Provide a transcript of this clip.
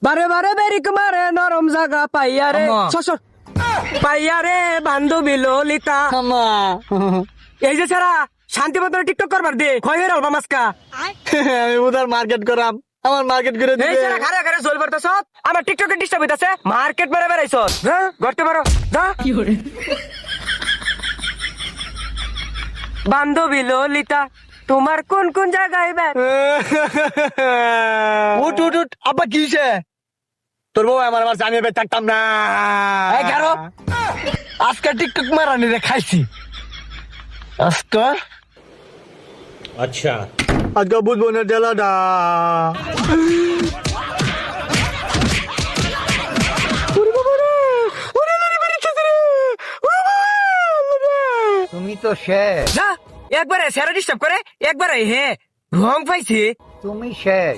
বারে বারে বেরিক মারে নরম জায়গা পাইয়া রে আম্মা। শ্বশুর পাইয়া রে বান্ধবী ললিতা আম্মা এই যে সারা শান্তি মতো টিকটক করবার দে কই হইরাল বামাসকা আমি উদার মার্কেট করাম আমার মার্কেট করে এই দিবে সারা ঘরে ঘরে জল পড়তাছ আমার টিকটকে ডিস্টার্ব হইতাছে মার্কেট মেরে বেড়াইছ হ্যাঁ করতে পারো যা বান্ধবী ললিতা তোমার কোন কোন জায়গায় ব্যাগ উঠ উঠ উঠ আব্বা কি হইছে তোর বউ আমার আমার জানিয়ে বে থাকতাম না এই গারো। আজকে টিকটক মারানি রে খাইছি আজকে अच्छा আজকে বুঝবো না ডেলাডা তুমি তো শেষ যা একবারে সেরা ডিস্টার্ব করে একবারে হে রং পাইছি তুমি শেষ